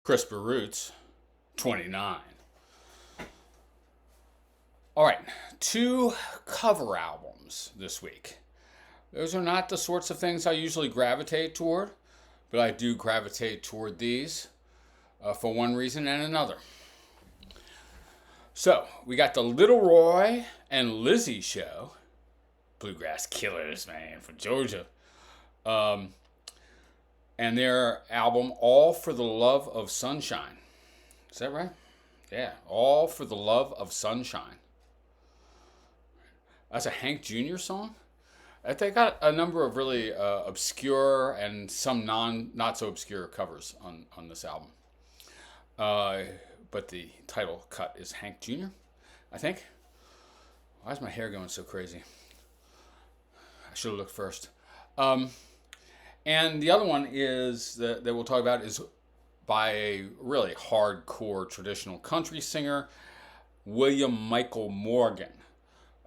Crisper Roots, 29. All right, two cover albums this week. Those are not the sorts of things I usually gravitate toward, but I do gravitate toward these for one reason and another. So, we got the Little Roy and Lizzie show. Bluegrass Killers, man, from Georgia. Um, and their album, All for the Love of Sunshine. Is that right? Yeah, All for the Love of Sunshine. That's a Hank Jr. song. They got a number of really obscure and some not so obscure covers on this album. But the title cut is Hank Jr., I think. Why is my hair going so crazy? I should have looked first. And the other one is that we'll talk about is by a really hardcore traditional country singer, William Michael Morgan,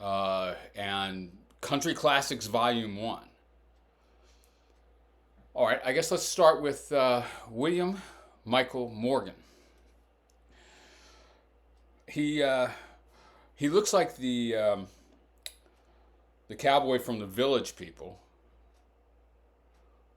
and Country Classics Volume 1. All right, I guess let's start with William Michael Morgan. He looks like the cowboy from the Village People.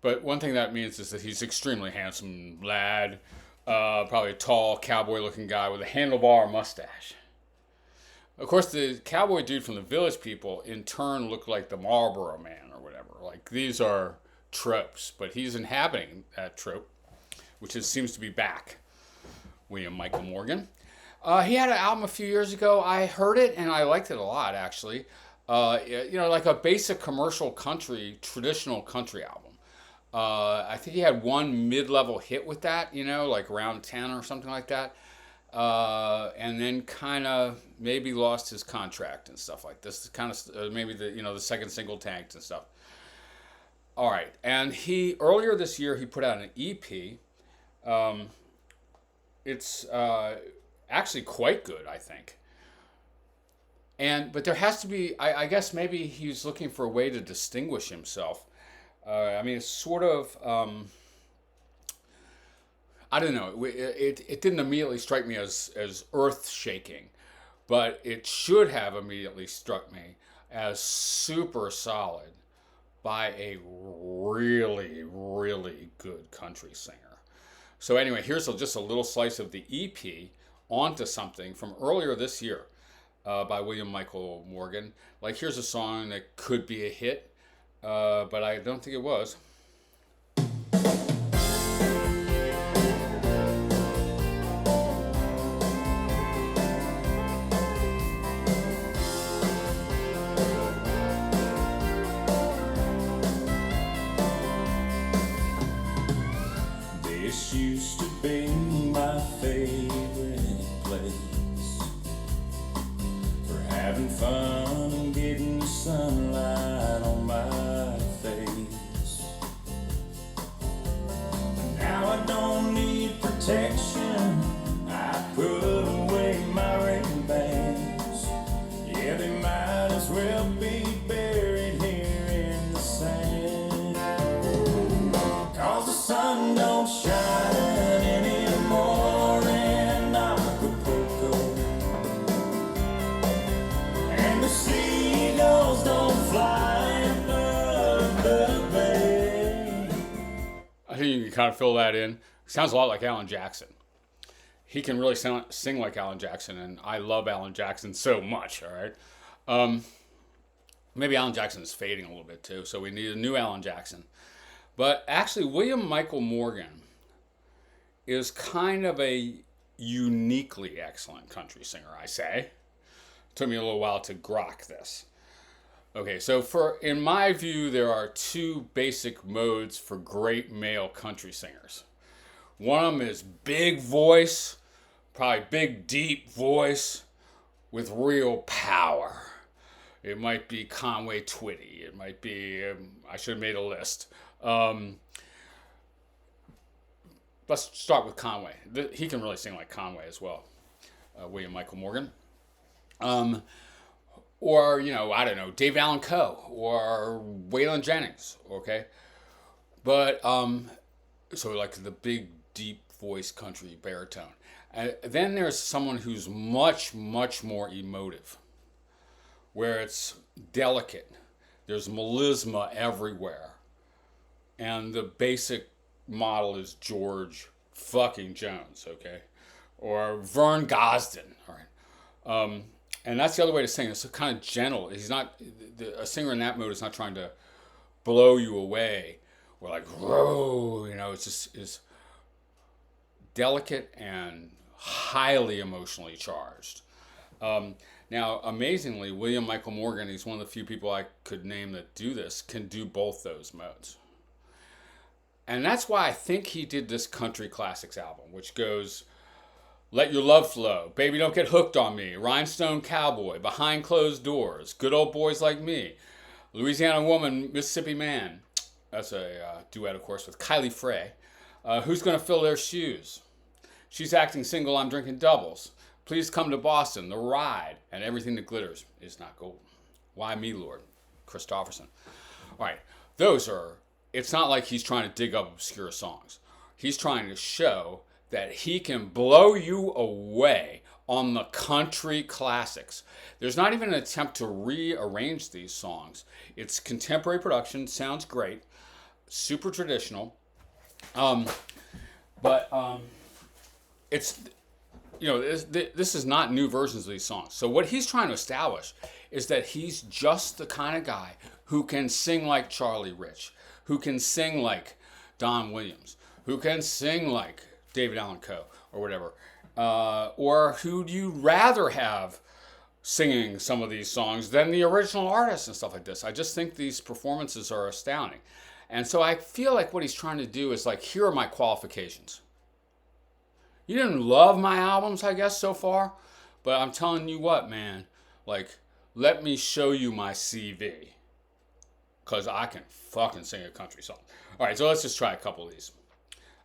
But one thing that means is that he's extremely handsome lad, probably a tall cowboy-looking guy with a handlebar mustache. Of course, the cowboy dude from the Village People in turn looked like the Marlboro Man or whatever. Like, these are tropes, but he's inhabiting that trope, which seems to be back. William Michael Morgan. He had an album a few years ago. I heard it and I liked it a lot, actually. Like a basic commercial country, traditional country album. I think he had one mid-level hit with that, like around 10 or something like that. And then kind of maybe lost his contract and stuff like this. Kind of maybe the second single tanked and stuff. All right, and earlier this year he put out an EP. It's actually quite good, I think. But there has to be, I guess maybe he's looking for a way to distinguish himself. It's sort of, I don't know, it didn't immediately strike me as earth shaking, but it should have immediately struck me as super solid by a really, really good country singer. So anyway, here's just a little slice of the EP onto something from earlier this year by William Michael Morgan. Like, here's a song that could be a hit. But I don't think it was. This used to be my favorite place for having fun and getting the sunlight on my face. Now I don't need protection. I put away my Ray-Bans. Yeah, they might as well be buried here in the sand. 'Cause the sun don't shine anymore in Acapulco, and the seagulls don't fly above the bay. I think you can kind of fill that in. Sounds a lot like Alan Jackson. He can really sing like Alan Jackson, and I love Alan Jackson so much, all right? Maybe Alan Jackson is fading a little bit too, so we need a new Alan Jackson. But actually, William Michael Morgan is kind of a uniquely excellent country singer, I say. Took me a little while to grok this. Okay, so in my view, there are two basic modes for great male country singers. One of them is big voice, probably big deep voice with real power. It might be Conway Twitty. It might be, I should have made a list. Let's start with Conway. He can really sing like Conway as well, William Michael Morgan. Or, I don't know, Dave Allan Coe or Waylon Jennings, okay? But, so like the big, deep voice country baritone. And then there's someone who's much, much more emotive, where it's delicate. There's melisma everywhere. And the basic model is George fucking Jones, okay? Or Vern Gosdin, all right? And that's the other way to sing. It's kind of gentle. He's not, a singer in that mode is not trying to blow you away. Or like, whoa, you know, it's just, it's delicate and highly emotionally charged. Now, amazingly, William Michael Morgan, he's one of the few people I could name that do this, can do both those modes. And that's why I think he did this Country Classics album, which goes, Let Your Love Flow, Baby Don't Get Hooked on Me, Rhinestone Cowboy, Behind Closed Doors, Good Old Boys Like Me, Louisiana Woman, Mississippi Man. That's a duet, of course, with Kylie Frey. Who's Gonna Fill Their Shoes? She's Acting Single, I'm Drinking Doubles. Please Come to Boston, The Ride, and Everything That Glitters Is Not Gold. Why Me, Lord? Christopherson. All right, those are, it's not like he's trying to dig up obscure songs. He's trying to show that he can blow you away on the country classics. There's not even an attempt to rearrange these songs. It's contemporary production, sounds great, super traditional. But it's, you know, this is not new versions of these songs. So what he's trying to establish is that he's just the kind of guy who can sing like Charlie Rich, who can sing like Don Williams, who can sing like David Allan Coe or whatever. Or who'd you rather have singing some of these songs than the original artists and stuff like this. I just think these performances are astounding. And so I feel like what he's trying to do is like, here are my qualifications. You didn't love my albums, I guess, so far, but I'm telling you what, man, like, let me show you my CV, because I can fucking sing a country song. All right, so let's just try a couple of these.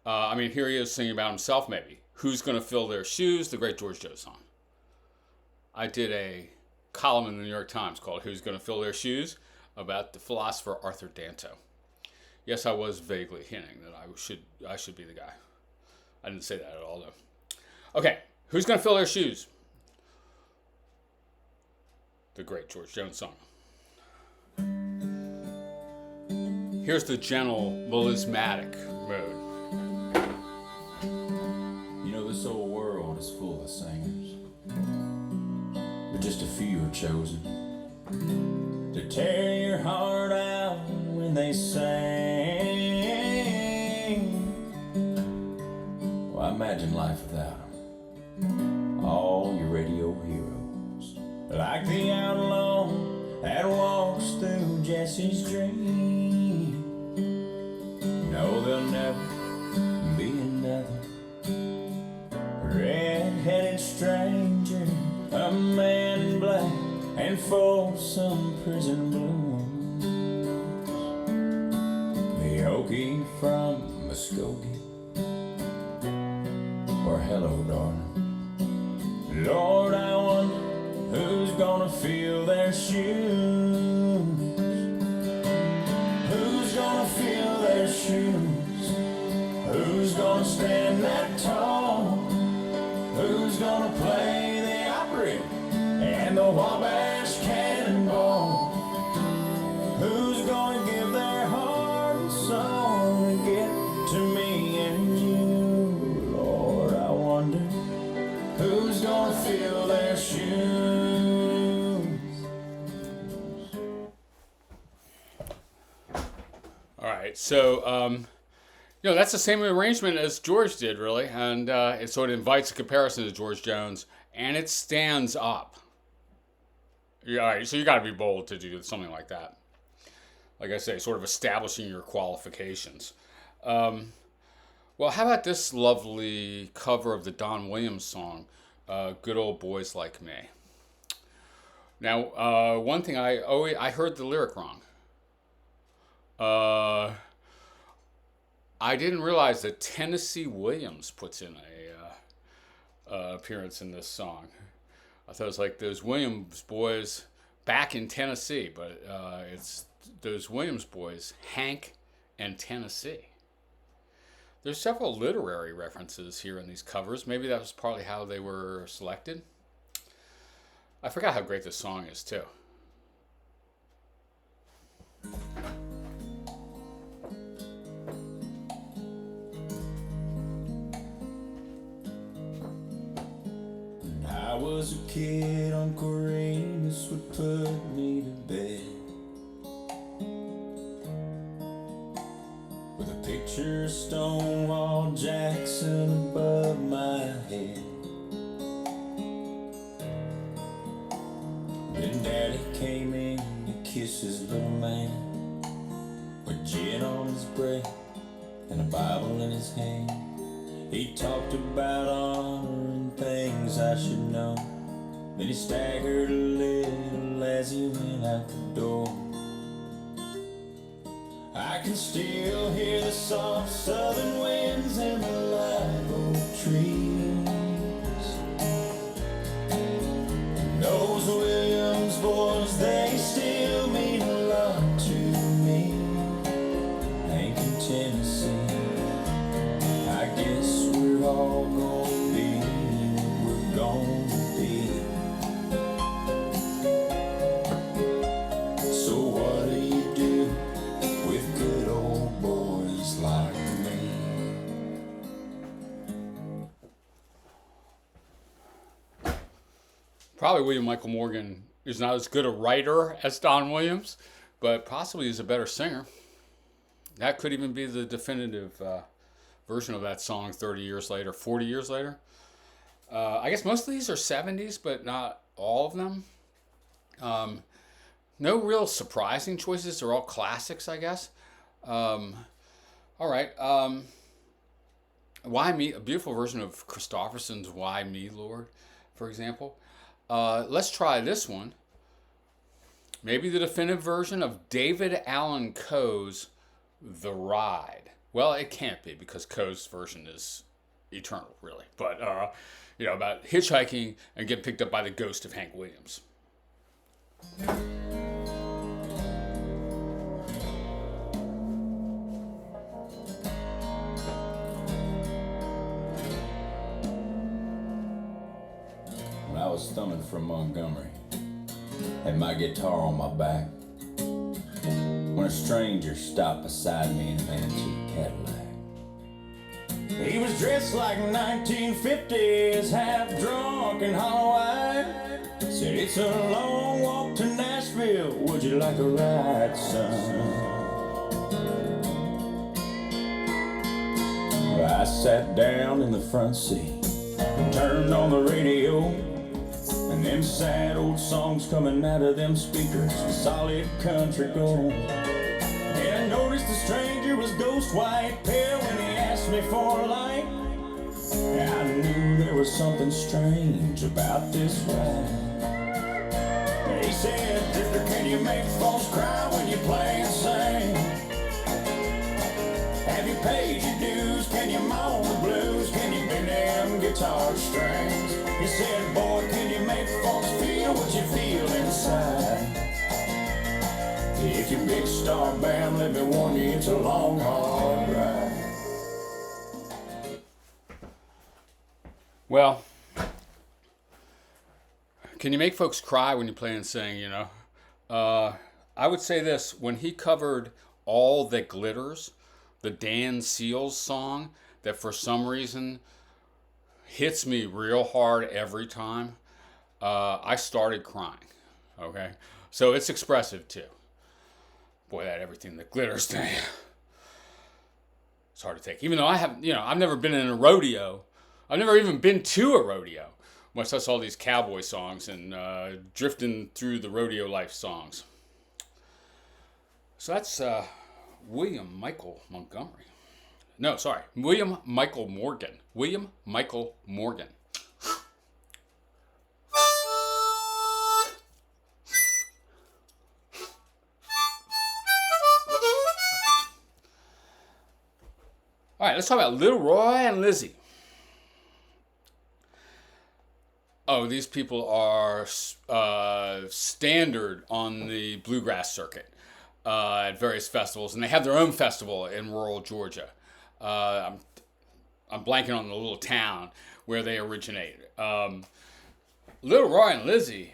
I mean, here he is singing about himself, maybe. Who's Gonna Fill Their Shoes, the great George Jones song. I did a column in the New York Times called Who's Gonna Fill Their Shoes, about the philosopher Arthur Danto. Yes, I was vaguely hinting that I should be the guy. I didn't say that at all, though. Okay, who's going to fill their shoes? The great George Jones song. Here's the gentle, melismatic mode. You know, this old world is full of singers, but just a few are chosen to tear your heart out when they sing. Well, imagine life without them. All your radio heroes, like the outlaw that walks through Jesse's dream. No, they'll never be another red-headed stranger, a man in black and folsom prison blues. The Okie from Muskogee, or hello, darling. Lord, I wonder who's gonna fill their shoes. Who's gonna fill their shoes? Who's gonna stand that tall? Who's gonna play the Opry and the Wabash Cannonball? Who's gonna give their heart and soul and get to me and you? Lord, I wonder who's gonna fill their shoes. All right, so, you know, that's the same arrangement as George did, really, and it sort of invites a comparison to George Jones, and it stands up. Yeah, all right, so you got to be bold to do something like that. Like I say, sort of establishing your qualifications. Well, how about this lovely cover of the Don Williams song, Good Old Boys Like Me? Now, one thing I heard the lyric wrong. I didn't realize that Tennessee Williams puts in a appearance in this song. I thought it was like those Williams boys back in Tennessee, but it's those Williams boys, Hank and Tennessee. There's several literary references here in these covers. Maybe that was partly how they were selected. I forgot how great this song is, too. I was a kid, Uncle Remus would put me to bed with a picture of Stonewall Jackson above my head. Then Daddy came in to kiss his little man with gin on his breath and a Bible in his hand. He talked about honor and things I should know. Then he staggered a little as he went out the door. I can still hear the soft southern winds in the live oak trees. And those Williams boys, they still mean a lot to me. Lincoln, Tennessee, I guess we're all gonna be what we're gonna be. So what do you do with good old boys like me? Probably William Michael Morgan is not as good a writer as Don Williams, but possibly is a better singer. That could even be the definitive version of that song 30 years later, 40 years later. I guess most of these are 70s, but not all of them. No real surprising choices. They're all classics, I guess. All right. Why Me? A beautiful version of Christofferson's Why Me, Lord, for example. Let's try this one. Maybe the definitive version of David Allan Coe's The Ride. Well, it can't be because Coe's version is eternal, really. But, about hitchhiking and getting picked up by the ghost of Hank Williams. When I was thumbing from Montgomery, had my guitar on my back, when a stranger stopped beside me in an antique Cadillac. He was dressed like 1950s, half drunk and hollow-eyed. Said, "It's a long walk to Nashville, would you like a ride, son?" Well, I sat down in the front seat and turned on the radio, and them sad old songs coming out of them speakers, solid country gold. And I noticed the stranger was ghost white pale when he asked me for a light. And I knew there was something strange about this ride. And he said, "Drifter, can you make folks cry when you play and sing? Have you paid your dues? Can you moan the blues? Can you bend them guitar strings?" He said, "Boy, can you make folks feel what you feel inside? If you're big star band, let me warn you, it's a long, hard ride." Well, can you make folks cry when you play and sing, I would say this. When he covered All That Glitters, the Dan Seals song that for some reason hits me real hard every time, I started crying, okay? So it's expressive too. Boy, that everything that glitters thing. It's hard to take. Even though I've never been in a rodeo. I've never even been to a rodeo, much less all these cowboy songs and drifting through the rodeo life songs. So that's William Michael Montgomery. No, sorry, William Michael Morgan. William Michael Morgan. All right, let's talk about Little Roy and Lizzie. Oh, these people are standard on the bluegrass circuit at various festivals, and they have their own festival in rural Georgia. I'm I'm blanking on the little town where they originated. Little Roy and Lizzie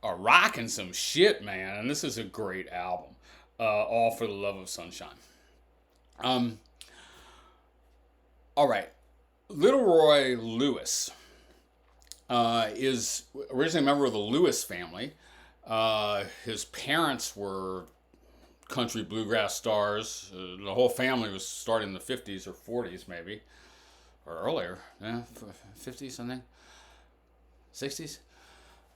are rocking some shit, man, and this is a great album. All for the Love of Sunshine. All right, Little Roy Lewis is originally a member of the Lewis family. His parents were country bluegrass stars. The whole family was started in the 50s or 40s, maybe, or earlier. Yeah, 50s, I think. 60s.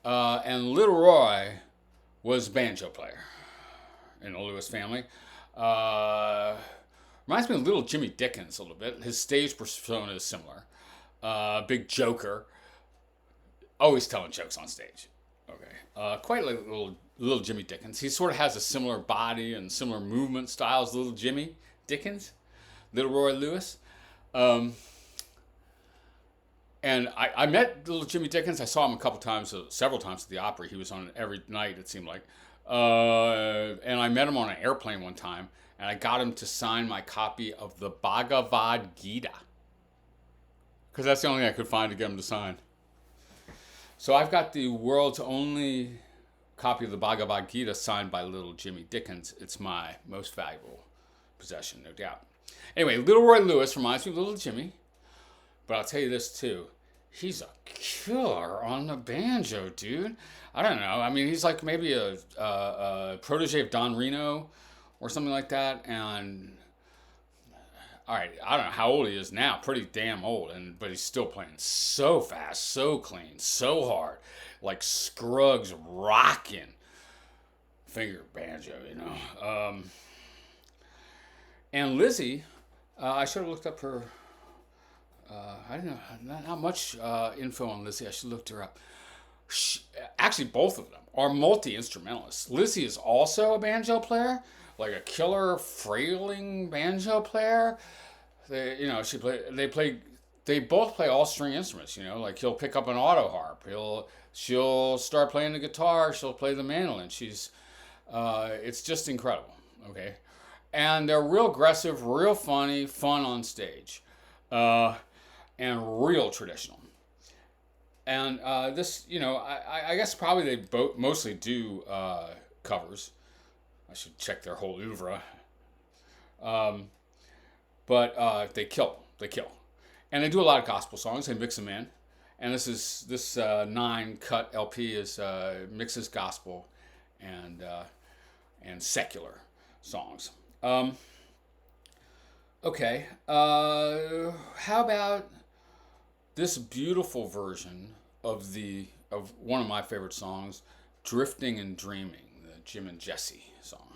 And Little Roy was a banjo player in the Lewis family. Reminds me of Little Jimmy Dickens a little bit. His stage persona is similar. Big joker. Always telling jokes on stage. Okay. Quite like little Jimmy Dickens. He sort of has a similar body and similar movement styles as Little Jimmy Dickens. Little Roy Lewis. And I met Little Jimmy Dickens. I saw him several times at the Opry. He was on every night, it seemed like. And I met him on an airplane one time, and I got him to sign my copy of the Bhagavad Gita. Because that's the only thing I could find to get him to sign. So I've got the world's only copy of the Bhagavad Gita signed by Little Jimmy Dickens. It's my most valuable possession, no doubt. Anyway, Little Roy Lewis reminds me of Little Jimmy. But I'll tell you this, too. He's a killer on the banjo, dude. I don't know. I mean, he's like maybe a protege of Don Reno or something like that. And, all right, I don't know how old he is now. Pretty damn old. But he's still playing so fast, so clean, so hard. Like Scruggs rocking finger banjo, you know. And Lizzie, I should have looked up her... I don't know, not much info on Lizzie. I should look her up. Actually, both of them are multi-instrumentalists. Lizzie is also a banjo player, like a killer frailing banjo player. They both play all string instruments. You know, like he'll pick up an auto harp. She'll start playing the guitar. She'll play the mandolin. It's just incredible. Okay, and they're real aggressive, real funny, fun on stage. And real traditional. And this, you know, I guess probably they mostly do covers. I should check their whole oeuvre. But they kill. And they do a lot of gospel songs. They mix them in. And this 9-cut LP mixes gospel and secular songs. Okay, how about this beautiful version of one of my favorite songs, "Drifting and Dreaming," the Jim and Jesse song.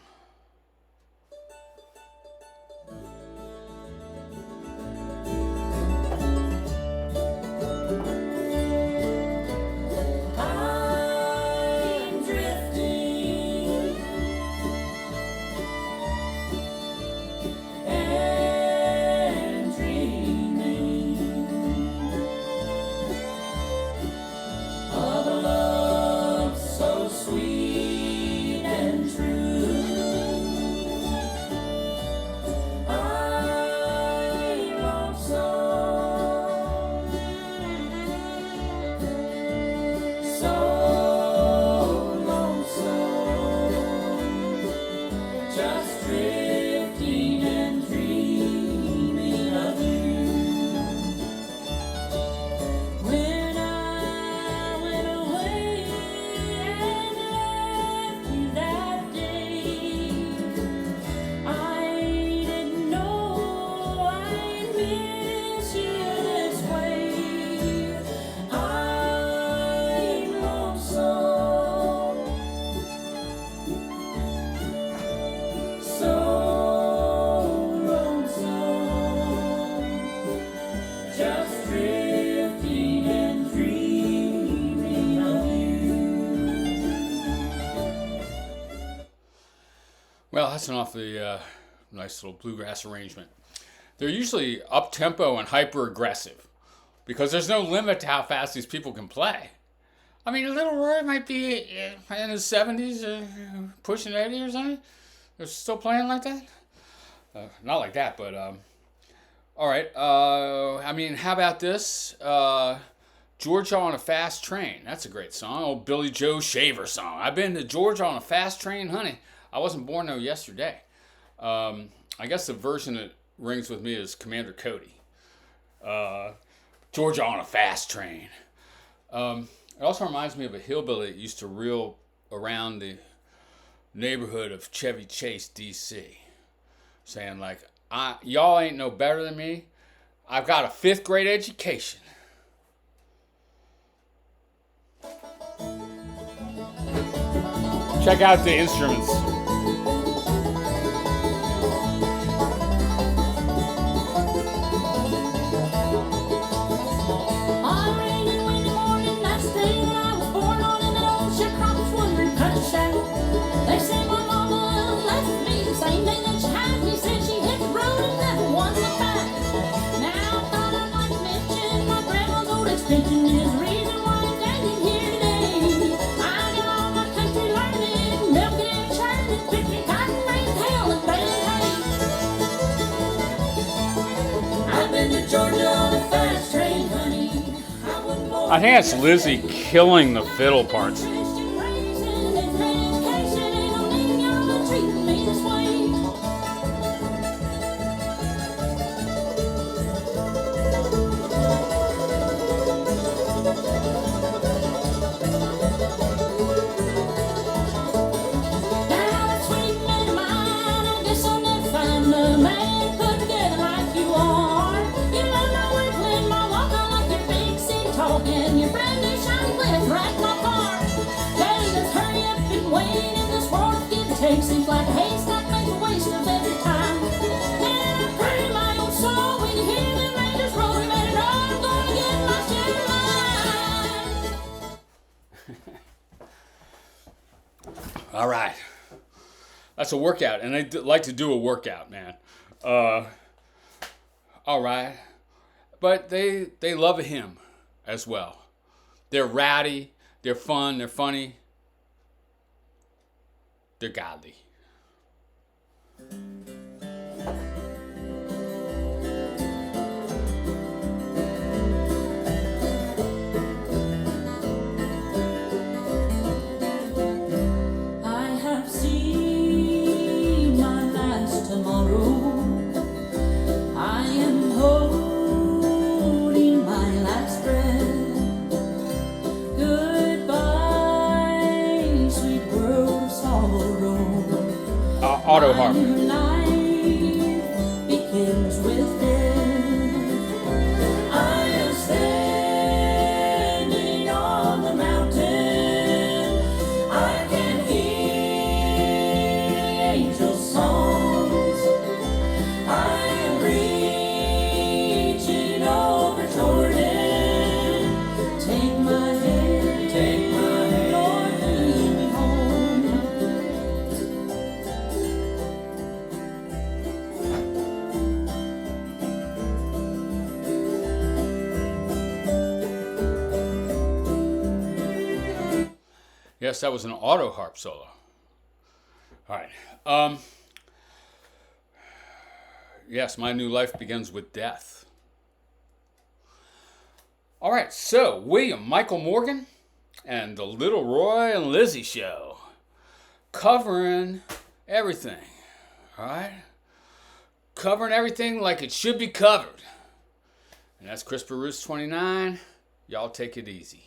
Well, that's an awfully nice little bluegrass arrangement. They're usually up-tempo and hyper-aggressive because there's no limit to how fast these people can play. I mean, Little Roy might be in his 70s, pushing 80 or something. They're still playing like that? Not like that, but All right. How about this? Georgia on a Fast Train. That's a great song. Old Billy Joe Shaver song. I've been to Georgia on a fast train, honey. I wasn't born though yesterday. I guess the version that rings with me is Commander Cody. Georgia on a Fast Train. It also reminds me of a hillbilly that used to reel around the neighborhood of Chevy Chase, D.C., saying like, y'all ain't no better than me. I've got a 5th grade education. Check out the instruments. They say my mama left me the same day that she had me. Said she hit the road and never once looked back. Now I thought I'd like to mention my grandma's old extension is the reason why I'm standing here today. I got all my country learning, milking and churning, picking cotton, raising hell and baling hay. I've been to Georgia on a fast train, honey. I think that's Lizzie killing the fiddle parts. Seems like a haystack makes a waste of every time. And I pray my own soul when you hear them rangers roaring, man, I'm gonna get my share of mine. All right. That's a workout, and I like to do a workout, man. All right. But they love a hymn as well. They're rowdy, they're fun, they're funny. They're godly. I have seen my last tomorrow. I am holding my last breath. Goodbye, sweet world of sorrow. Auto harp. Life begins with death. I am standing on the mountain. I can hear the angels' songs. I am reaching over Jordan. Take my hand, Lord, lead me home. Yes, that was an auto harp solo. All right. Yes, my new life begins with death. All right, so William Michael Morgan and the Little Roy and Lizzie show, covering everything. All right, covering everything like it should be covered. And that's CRISPR Roots 29. Y'all take it easy.